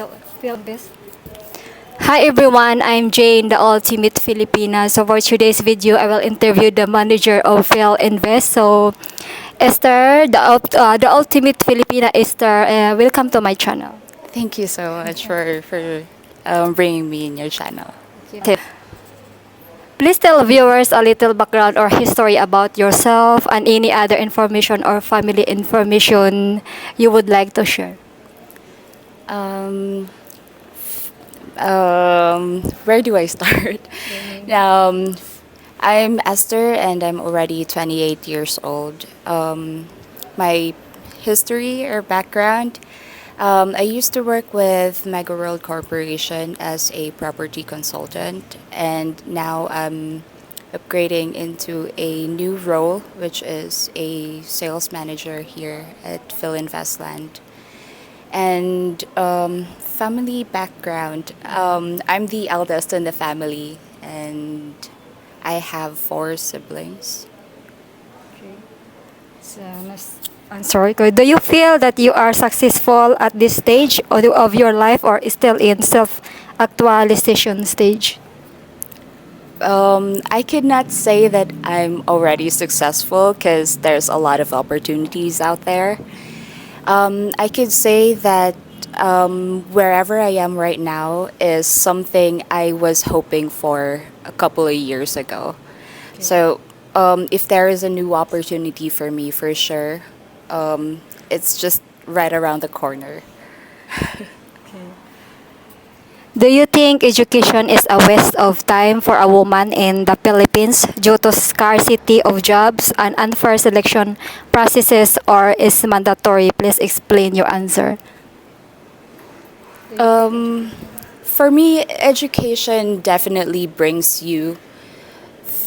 to film this. Hi everyone, I'm Jane, the ultimate Filipina. So for today's video, I will interview the manager of Phil Invest. So Esther, the ultimate Filipina Esther, welcome to my channel. Thank you so much for bringing me in your channel. Okay. Please tell viewers a little background or history about yourself and any other information or family information you would like to share. Um, where do I start? Um, I'm Esther and I'm already 28 years old. My history or background, I used to work with Mega World Corporation as a property consultant, and now I'm upgrading into a new role, which is a sales manager here at Phil Investland. And family background, I'm the eldest in the family, and I have four siblings. So, I'm sorry. Do you feel that you are successful at this stage of your life or still in self-actualization stage? I could not say that I'm already successful because there's a lot of opportunities out there. I could say that wherever I am right now is something I was hoping for a couple of years ago. So, if there is a new opportunity for me, for sure, it's just right around the corner. Do you think education is a waste of time for a woman in the Philippines due to scarcity of jobs and unfair selection processes or is mandatory? Please explain your answer. Um, for me, education definitely brings you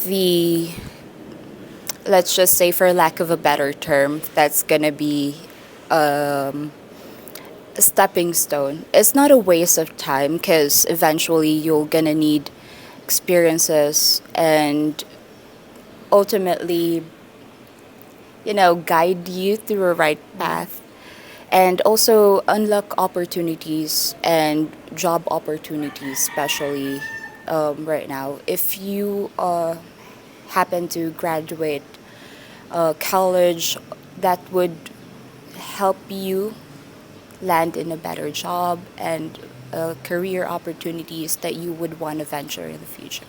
the, let's just say, for lack of a better term, that's gonna be um, a stepping stone. It's not a waste of time because eventually you're gonna need experiences and ultimately, guide you through a right path and also unlock opportunities and job opportunities, especially right now. If you happen to graduate college, that would help you land in a better job and career opportunities that you would want to venture in the future.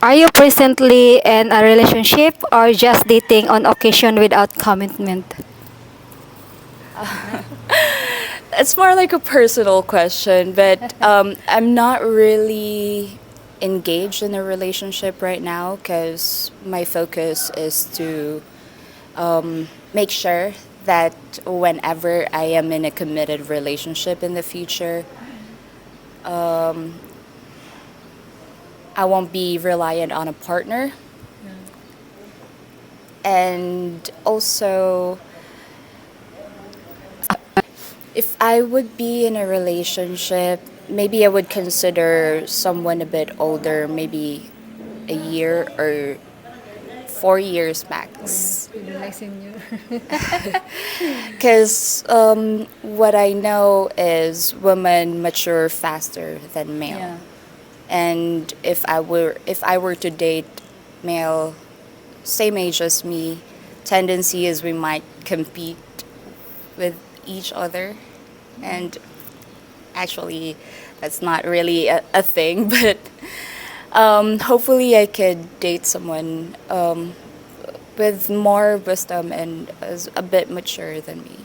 Are you presently in a relationship or just dating on occasion without commitment? It's more like a personal question, but I'm not really engaged in a relationship right now because my focus is to make sure that whenever I am in a committed relationship in the future, um, I won't be reliant on a partner. And also, if I would be in a relationship, maybe I would consider someone a bit older, maybe a year or 4 years max. Because what I know is women mature faster than male. And if I were to date male same age as me, tendency is we might compete with each other, and actually that's not really a thing. But hopefully I could date someone with more wisdom and is a bit mature than me.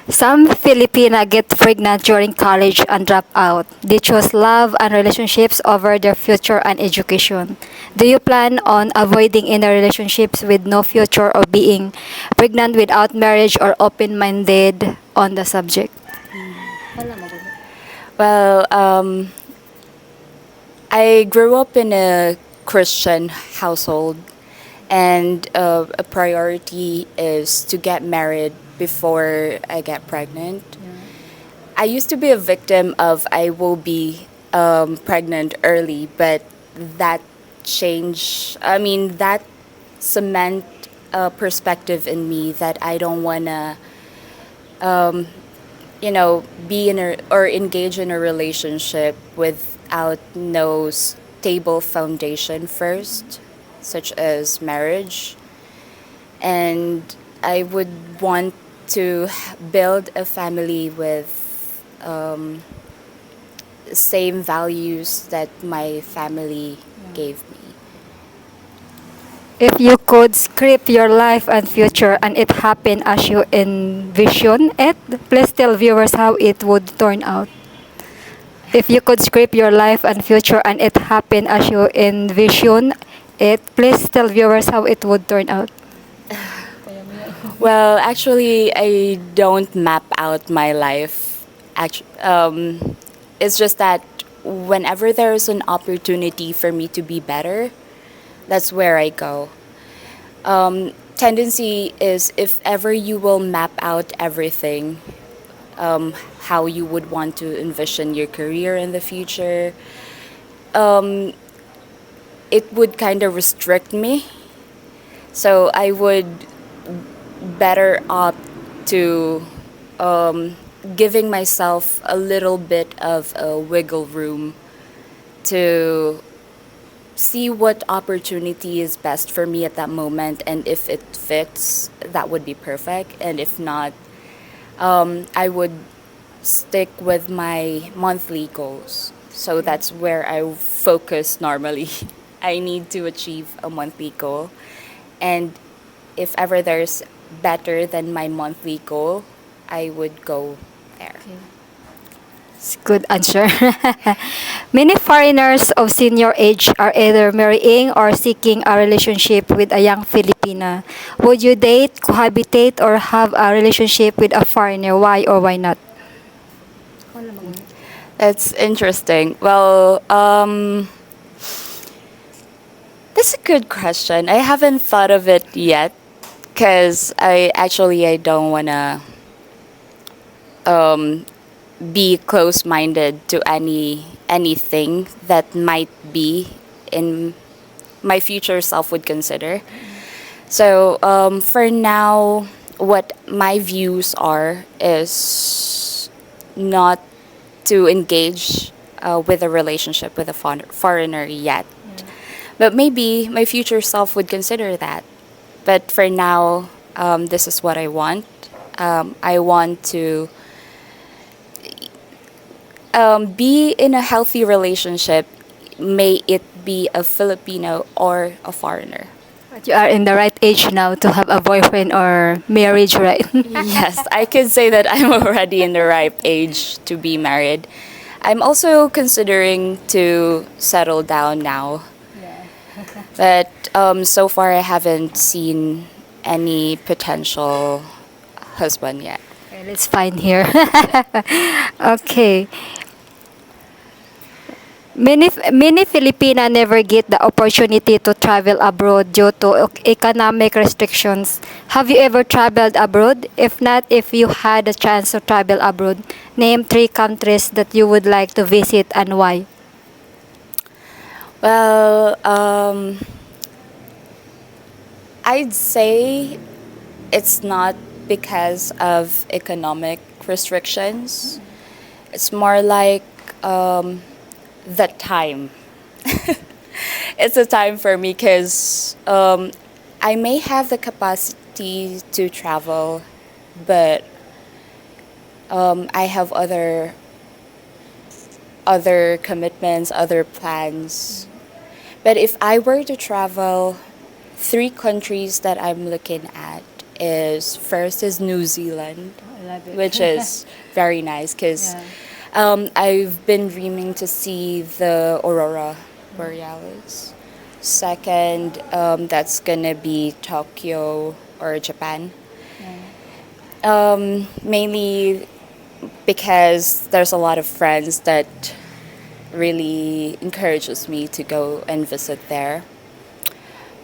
Some Filipina get pregnant during college and drop out. They choose love and relationships over their future and education. Do you plan on avoiding any relationships with no future or being pregnant without marriage or open-minded on the subject? Well, I grew up in a Christian household, and a priority is to get married before I get pregnant. I used to be a victim of I will be pregnant early, but that change, I mean, that cement perspective in me that I don't want to be in a or engage in a relationship without no stable foundation first, such as marriage. And I would want to build a family with same values that my family gave me. If you could script your life and future and it happened as you envision it, please tell viewers how it would turn out. If you could script your life and future and it happened as you envision it, please tell viewers how it would turn out. Well, actually, I don't map out my life. It's just that whenever there's an opportunity for me to be better, that's where I go. Tendency is if ever you will map out everything, how you would want to envision your career in the future, it would kind of restrict me. So I would better opt to giving myself a little bit of a wiggle room to see what opportunity is best for me at that moment, and if it fits, that would be perfect. And if not, I would stick with my monthly goals. So that's where I focus normally. I need to achieve a monthly goal. And if ever there's better than my monthly goal, I would go there. It's a good answer. Many foreigners of senior age are either marrying or seeking a relationship with a young Filipina. Would you date, cohabitate, or have a relationship with a foreigner? Why or why not? That's interesting. Well, that's a good question. I haven't thought of it yet because I don't wanna be close-minded to anything that might be in my future self would consider. So for now, what my views are is not to engage with a relationship with a foreigner yet. But maybe my future self would consider that. But for now, this is what I want. I want to be in a healthy relationship, may it be a Filipino or a foreigner. But you are in the right age now to have a boyfriend or marriage, right? Yes, I could say that I'm already in the ripe age to be married. I'm also considering to settle down now, but so far I haven't seen any potential husband yet. Okay, let's find here. Okay. Many Filipina never get the opportunity to travel abroad due to economic restrictions. Have you ever traveled abroad? If not, if you had a chance to travel abroad, name 3 countries that you would like to visit and why. Well, I'd say it's not because of economic restrictions. It's more like the time. It's a time for me because I may have the capacity to travel, but I have other commitments, other plans. But if I were to travel, 3 countries that I'm looking at is first is New Zealand, which is very nice because I've been dreaming to see the aurora borealis. Second, that's gonna be Tokyo or Japan. Mainly because there's a lot of friends that really encourages me to go and visit there.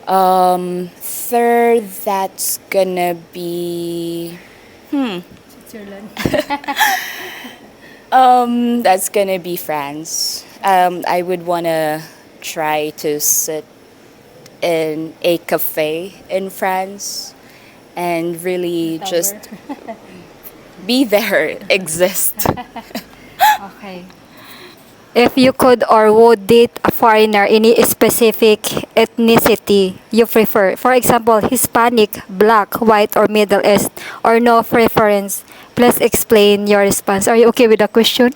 Third, that's gonna be Switzerland. that's gonna be France. I would wanna try to sit in a cafe in France and really just be there, exist. Okay. If you could or would date a foreigner, any specific ethnicity you prefer? For example, Hispanic, Black, White, or Middle East, or no preference? Please explain your response. Are you okay with the question?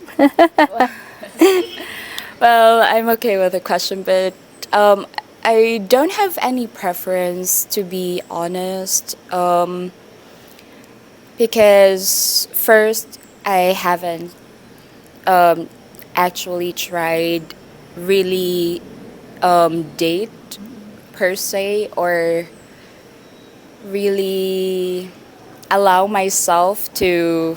Well, I'm okay with the question, but um, I don't have any preference, to be honest, because first, I haven't um, actually tried really date per se, or really allow myself to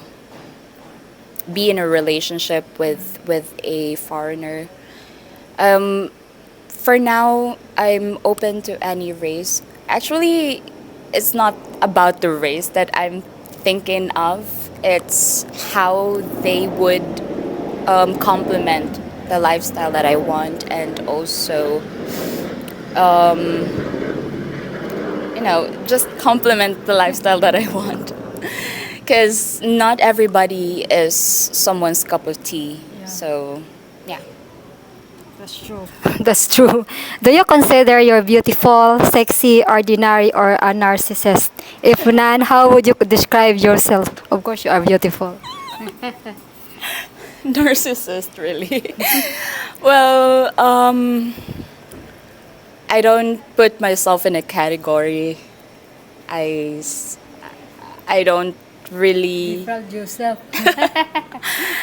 be in a relationship with a foreigner. Um, for now, I'm open to any race. Actually, it's not about the race that I'm thinking of. It's how they would complement the lifestyle that I want, and also, just complement the lifestyle that I want. Because not everybody is someone's cup of tea. So, yeah. That's true. That's true. Do you consider you're beautiful, sexy, ordinary, or a narcissist? If none, how would you describe yourself? Of course, you are beautiful. Narcissist, really. Well, I don't put myself in a category. I, s- I don't really. Proud yourself.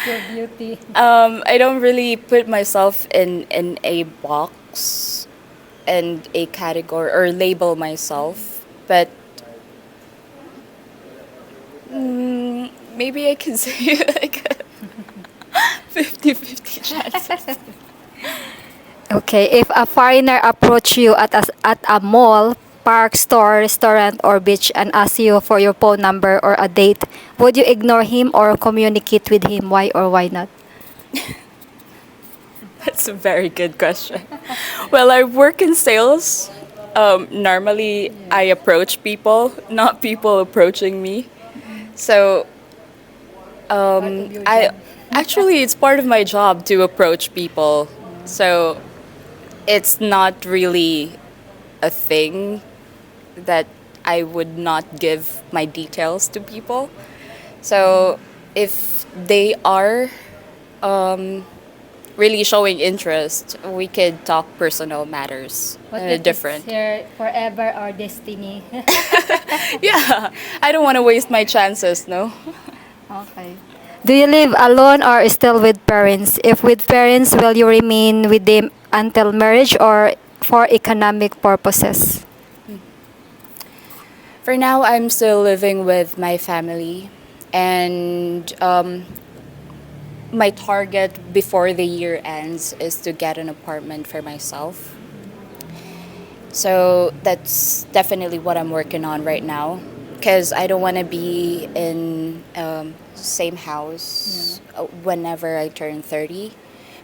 Your beauty. I don't really put myself in a box and a category or label myself, but maybe I can say like a 50-50 chance. Okay, if a foreigner approach you at a mall, park, store, restaurant, or beach and ask you for your phone number or a date, would you ignore him or communicate with him? Why or why not? That's a very good question. Well, I work in sales. Normally, I approach people, not people approaching me. So, I actually it's part of my job to approach people. So, it's not really a thing that I would not give my details to people. So, if they are really showing interest, we could talk personal matters in a different. here forever or destiny? Yeah, I don't want to waste my chances, no? Okay. Do you live alone or still with parents? If with parents, will you remain with them until marriage or for economic purposes? For now, I'm still living with my family, and my target before the year ends is to get an apartment for myself. So that's definitely what I'm working on right now, because I don't want to be in same house whenever I turn 30.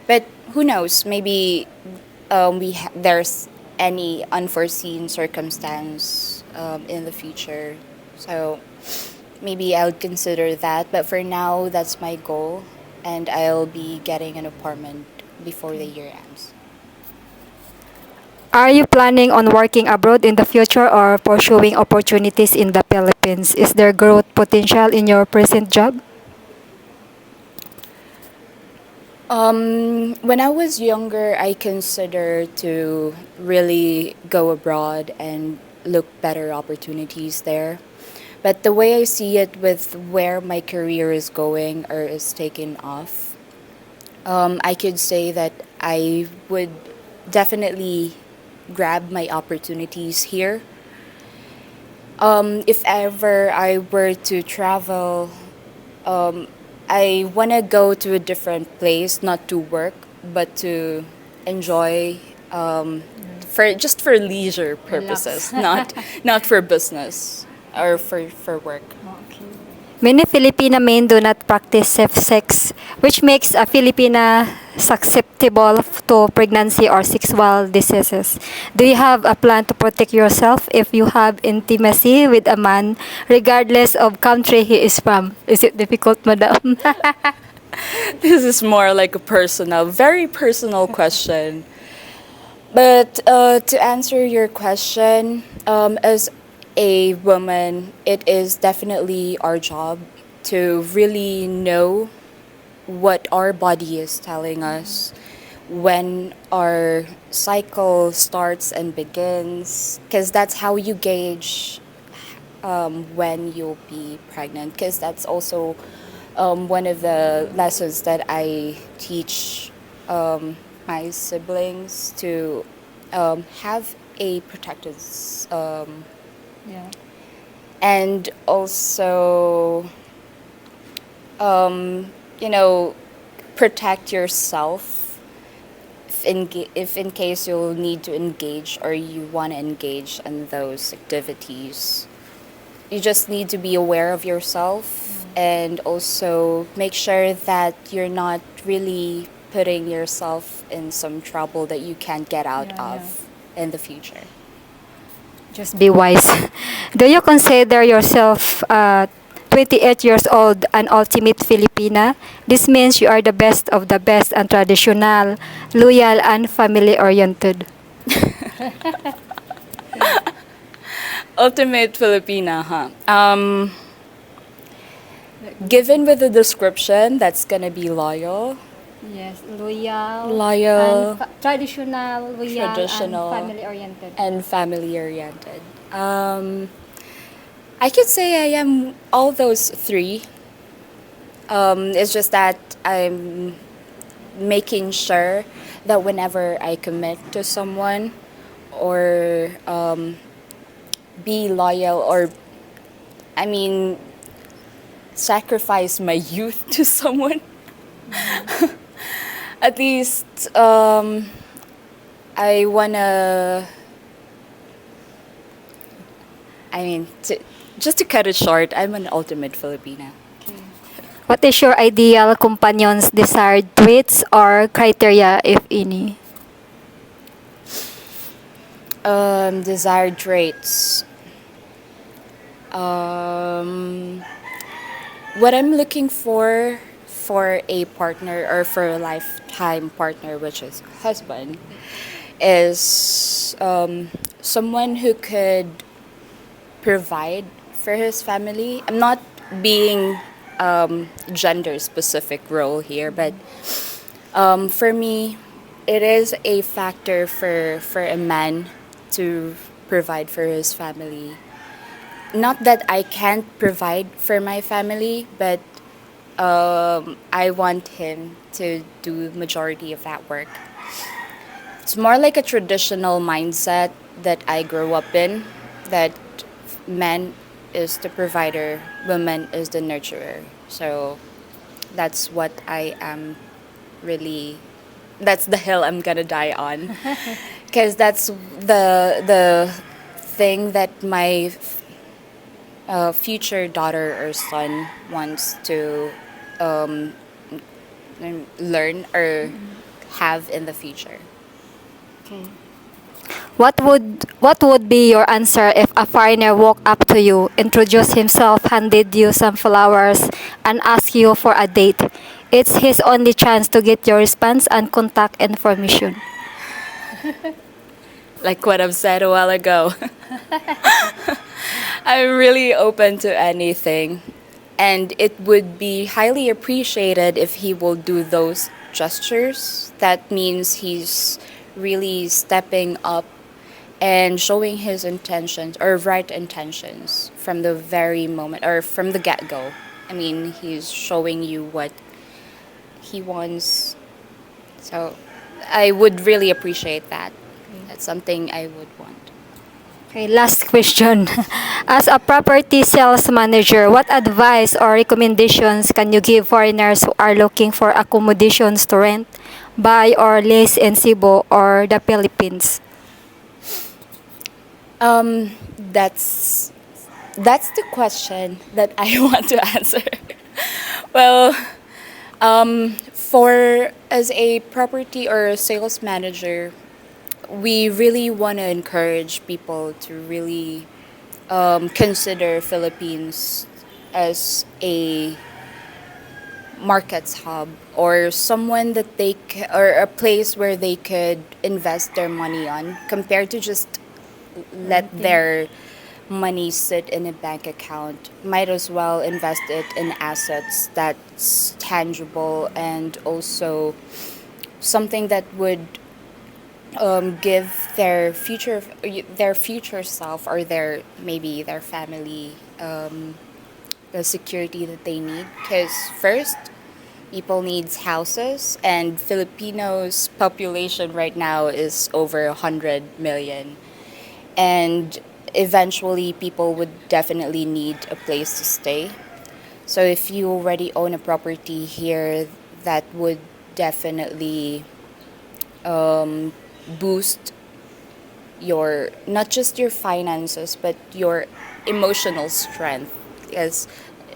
But who knows? Maybe there's any unforeseen circumstance in the future. So maybe I'll consider that. But for now, that's my goal, and I'll be getting an apartment before the year ends. Are you planning on working abroad in the future or pursuing opportunities in the Philippines? Is there growth potential in your present job? When I was younger, I considered to really go abroad and look better opportunities there. But the way I see it with where my career is going or is taking off, I could say that I would definitely grab my opportunities here. If ever I were to travel, I want to go to a different place, not to work, but to enjoy, for just for leisure purposes, not for business or for work. Okay. Many Filipina men do not practice safe sex, which makes a Filipina susceptible to pregnancy or sexual diseases. Do you have a plan to protect yourself if you have intimacy with a man, regardless of country he is from? Is it difficult, madam? This is more like a personal, very personal question. But to answer your question, as a woman, it is definitely our job to really know what our body is telling us when our cycle starts and begins, because that's how you gauge when you'll be pregnant, because that's also one of the lessons that I teach my siblings to have a protected Yeah. and also you know, protect yourself if in case you'll need to engage or you want to engage in those activities. You just need to be aware of yourself and also make sure that you're not really putting yourself in some trouble that you can't get out Yeah, of in the future. Just be wise. Do you consider yourself 28 years old an ultimate Filipina? This means you are the best of the best and traditional, loyal, and family-oriented. Ultimate Filipina, huh? Given with the description, that's gonna be loyal, Yes, loyal, Loyal, traditional, loyal, traditional, and family-oriented. and family oriented. I could say I am all those three. It's just that I'm making sure that whenever I commit to someone or be loyal or, I mean, sacrifice my youth to someone, at least I wanna, I mean, just to cut it short, I'm an ultimate Filipina. What is your ideal companion's desired traits or criteria, if any? Desired traits. Um, what I'm looking for a partner or for a lifetime partner, which is husband, is someone who could provide for his family. I'm not being gender specific role here, but for me, it is a factor for a man to provide for his family. Not that I can't provide for my family, but I want him to do majority of that work. It's more like a traditional mindset that I grew up in, that man is the provider, woman is the nurturer. So that's what I am really, that's the hill I'm gonna die on. Because that's the thing that my future daughter or son wants to um, learn or have in the future. What would be your answer if a foreigner walked up to you, introduced himself, handed you some flowers, and asked you for a date? It's his only chance to get your response and contact information. Like what I've said a while ago. I'm really open to anything. And it would be highly appreciated if he will do those gestures. That means he's really stepping up and showing his intentions or right intentions from the very moment or from the get go. I mean, he's showing you what he wants. So I would really appreciate that. That's something I would want. Okay, last question. As a property sales manager, what advice or recommendations can you give foreigners who are looking for accommodations to rent, buy, or lease in Cebu or the Philippines? That's That's the question that I want to answer. Well, for as a property or a sales manager, we really want to encourage people to really consider Philippines as a markets hub or someone that or a place where they could invest their money on compared to just let their money sit in a bank account. Might as well invest it in assets that's tangible and also something that would give their future self or their maybe their family the security that they need. Because first, people needs houses, and Filipinos' population right now is over 100 million. And eventually, people would definitely need a place to stay. So if you already own a property here, that would definitely boost your not just your finances but your emotional strength as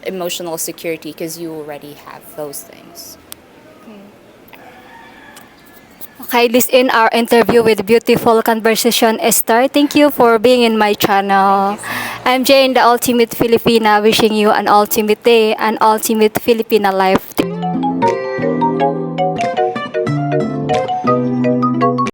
emotional security because you already have those things. Okay, this in our interview with beautiful conversation, Esther. Thank you for being in my channel. I'm Jane, the ultimate Filipina, wishing you an ultimate day, an ultimate Filipina life.